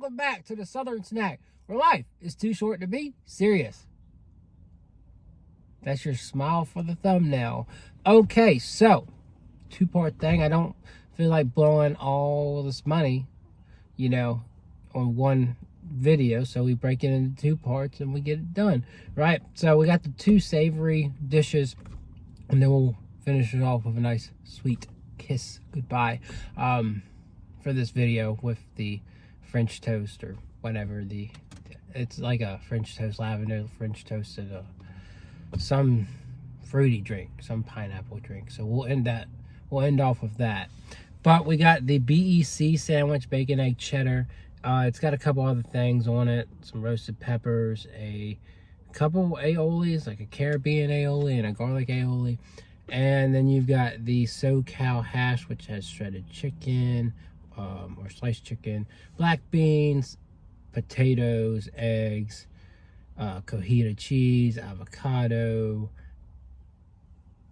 welcome back to the Southern Snack, where life is too short to be serious. That's your smile for the thumbnail. Okay, so, two-part thing. I don't feel like blowing all this money, you know, on one video, so we break it into two parts and we get it done, right? So we got the two savory dishes, and then we'll finish it off with a nice sweet kiss goodbye for this video with the French toast, or whatever. It's like a French toast, lavender French toast, and some fruity drink, some pineapple drink. So we'll end off with that. But we got the BEC sandwich, bacon, egg, cheddar. It's got a couple other things on it, some roasted peppers, a couple aiolis, like a Caribbean aioli and a garlic aioli. And then you've got the SoCal hash, which has shredded chicken, or sliced chicken, black beans, potatoes, eggs, cotija cheese, avocado.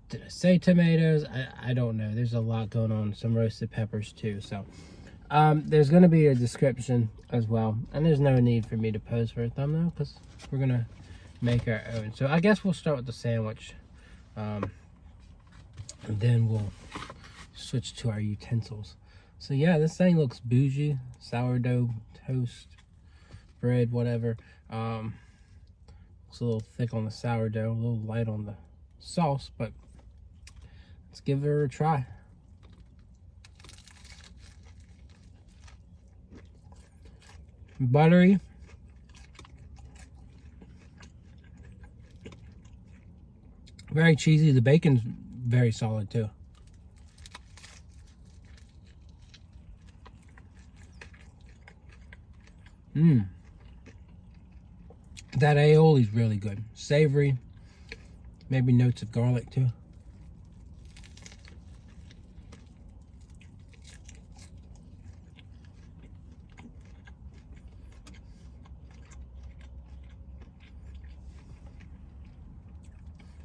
Did I say tomatoes? I don't know. There's a lot going on. Some roasted peppers too. So there's going to be a description as well. And there's no need for me to pose for a thumbnail because we're going to make our own. So I guess we'll start with the sandwich. And then we'll switch to our utensils. So yeah, this thing looks bougie. Sourdough toast, bread, whatever. Looks a little thick on the sourdough, a little light on the sauce, but let's give it a try. Buttery. Very cheesy. The bacon's very solid too. That aioli is really good. Savory. Maybe notes of garlic too.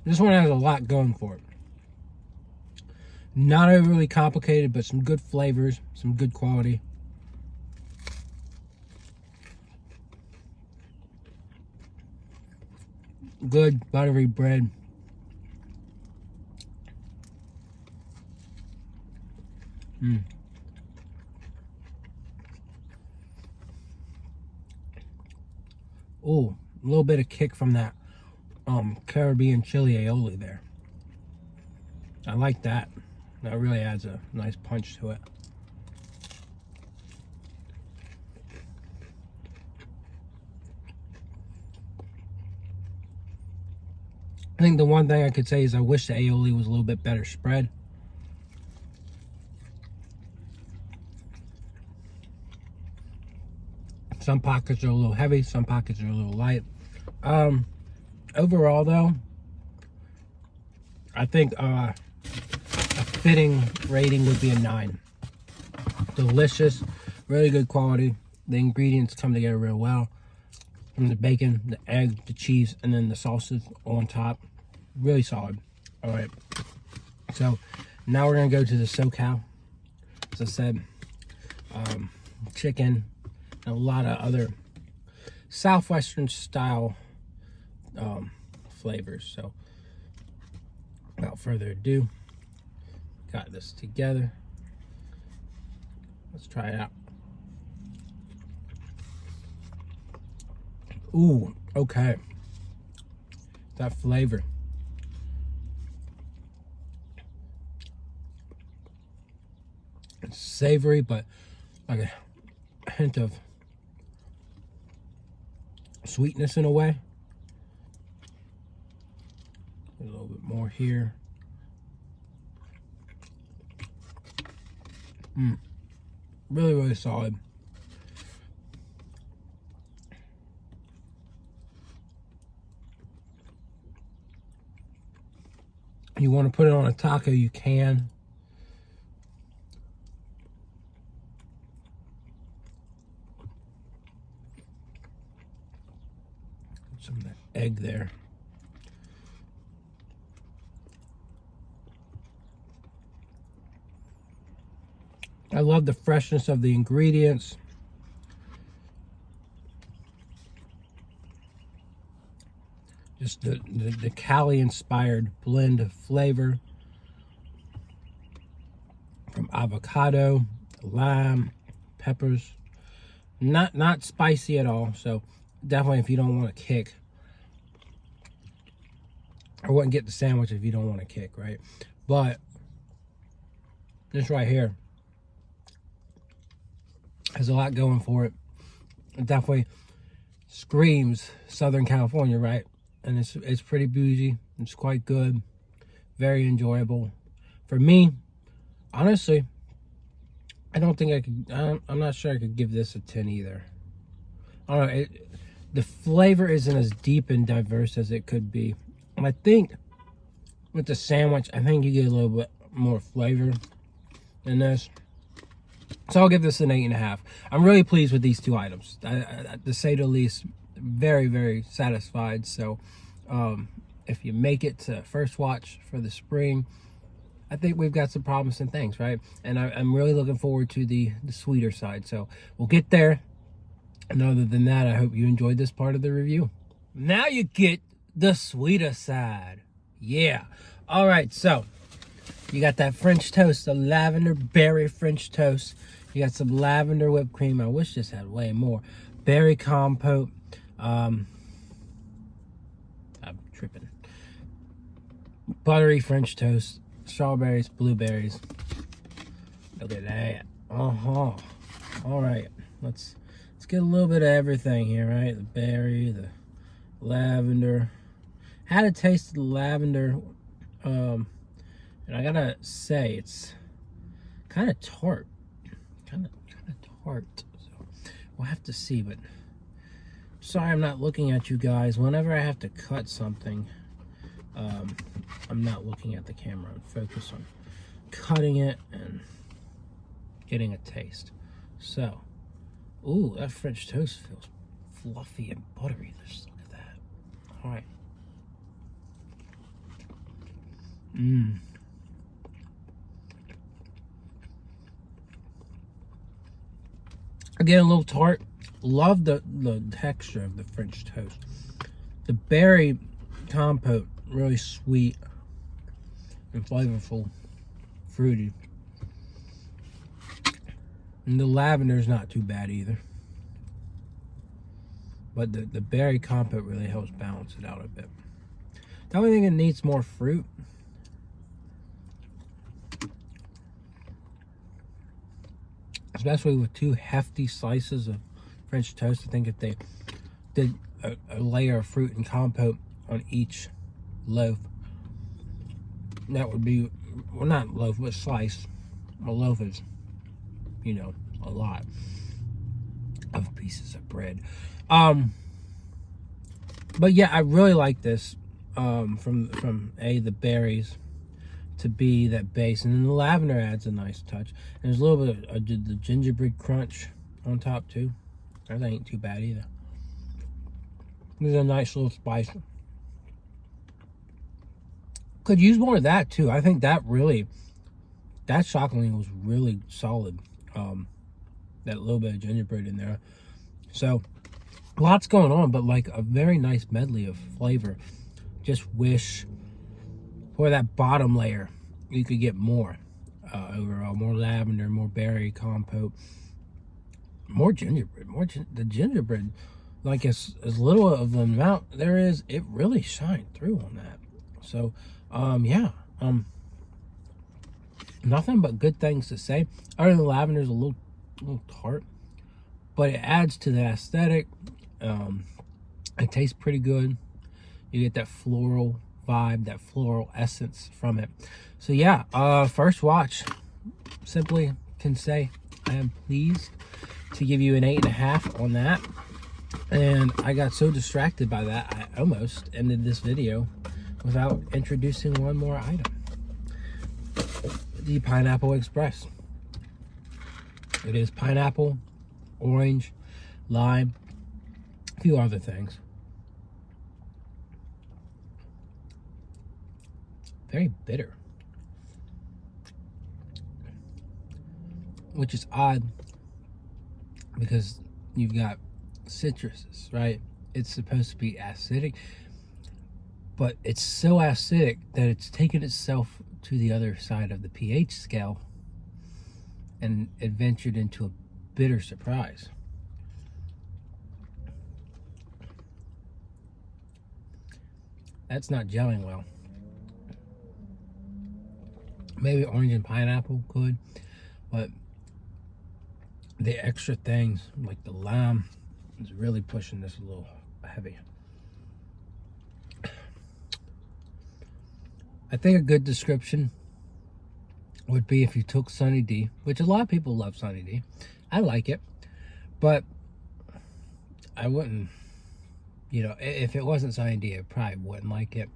This one has a lot going for it. Not overly complicated, but some good flavors, some good quality. Good buttery bread. Oh, a little bit of kick from that Caribbean chili aioli there. I like that. That really adds a nice punch to it. I think the one thing I could say is I wish the aioli was a little bit better spread. Some pockets are a little heavy, some pockets are a little light. Overall though, I think a fitting rating would be a 9. Delicious, really good quality. The ingredients come together real well. From the bacon, the egg, the cheese, and then the sauces on top. Really solid. All right. So now we're going to go to the SoCal. As I said, chicken, and a lot of other Southwestern style flavors. So without further ado, got this together. Let's try it out. Ooh, okay. That flavor. It's savory, but like a hint of sweetness in a way. A little bit more here. Really, really solid. You want to put it on a taco, you can. Some of that egg there. I love the freshness of the ingredients. Just the Cali inspired blend of flavor from avocado, lime, peppers. Not spicy at all. So definitely, if you don't want to kick, I wouldn't get the sandwich if you don't want to kick, right? But this right here has a lot going for it. It definitely screams Southern California, right? And it's pretty bougie. It's quite good, very enjoyable. For me, honestly, I don't think I could. I'm not sure I could give this a 10 either. I don't know. The flavor isn't as deep and diverse as it could be. And I think with the sandwich, I think you get a little bit more flavor than this. So I'll give this an 8.5. I'm really pleased with these two items. To say the least, very, very satisfied. So if you make it to first watch for the spring, I think we've got some promising things, right? And I'm really looking forward to the sweeter side. So we'll get there. And other than that, I hope you enjoyed this part of the review. Now you get the sweeter side. Yeah. All right, so you got that French toast, the lavender berry French toast. You got some lavender whipped cream. I wish this had way more. Berry compote. I'm tripping. Buttery French toast. Strawberries, blueberries. Look at that. All right, let's get a little bit of everything here, right? The berry, the lavender. Had a taste of the lavender, and I gotta say it's kind of tart, kind of tart. So we'll have to see. But sorry, I'm not looking at you guys. Whenever I have to cut something, I'm not looking at the camera. I'm focused on cutting it and getting a taste. So, ooh, that French toast feels fluffy and buttery. Just look at that. All right. Again, a little tart. Love the texture of the French toast. The berry compote, really sweet and flavorful, fruity. And the lavender is not too bad either. But the berry compote really helps balance it out a bit. The only thing it needs more fruit. Especially with two hefty slices of French toast. I think if they did a layer of fruit and compote on each loaf, that would be, well, not loaf, but slice. A loaf is, you know, a lot of pieces of bread. But yeah, I really like this. From A, the berries, to B, that base, and then the lavender adds a nice touch. And there's a little bit of the gingerbread crunch on top too. That ain't too bad either. There's a nice little spice. Could use more of that too. I think that chocolate was really solid. That little bit of gingerbread in there. So lots going on, but like a very nice medley of flavor. Just wish for that bottom layer you could get more overall. More lavender, more berry compote, more gingerbread. The gingerbread, like as little of the amount there is, it really shined through on that. So yeah, nothing but good things to say. Other than the lavender's a little tart, but it adds to the aesthetic. It tastes pretty good. You get that floral vibe, that floral essence from it. So yeah, first watch, simply can say I am pleased to give you an 8.5 on that. And I got so distracted by that, I almost ended this video without introducing one more item. The Pineapple Express. It is pineapple, orange, lime, a few other things. Very bitter, which is odd because you've got citruses, right? It's supposed to be acidic, but it's so acidic that it's taken itself to the other side of the pH scale and adventured into a bitter surprise. That's not gelling well. Maybe orange and pineapple could, but the extra things like the lime is really pushing this a little heavy. I think a good description would be if you took Sunny D, which a lot of people love Sunny D. I like it, but I wouldn't, you know, if it wasn't Sunny D, I probably wouldn't like it.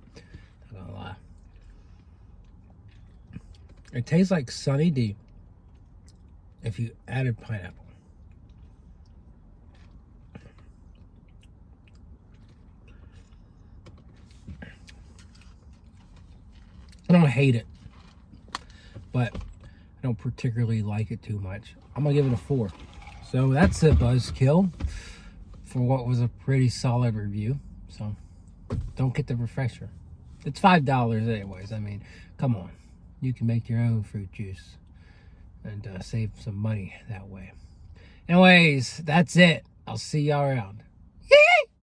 Not gonna lie. It tastes like Sunny D if you added pineapple. I don't hate it, but I don't particularly like it too much. I'm gonna give it a 4. So that's a buzzkill for what was a pretty solid review. So don't get the refresher. It's $5 anyways. I mean, come on. You can make your own fruit juice and save some money that way. Anyways, that's it. I'll see y'all around.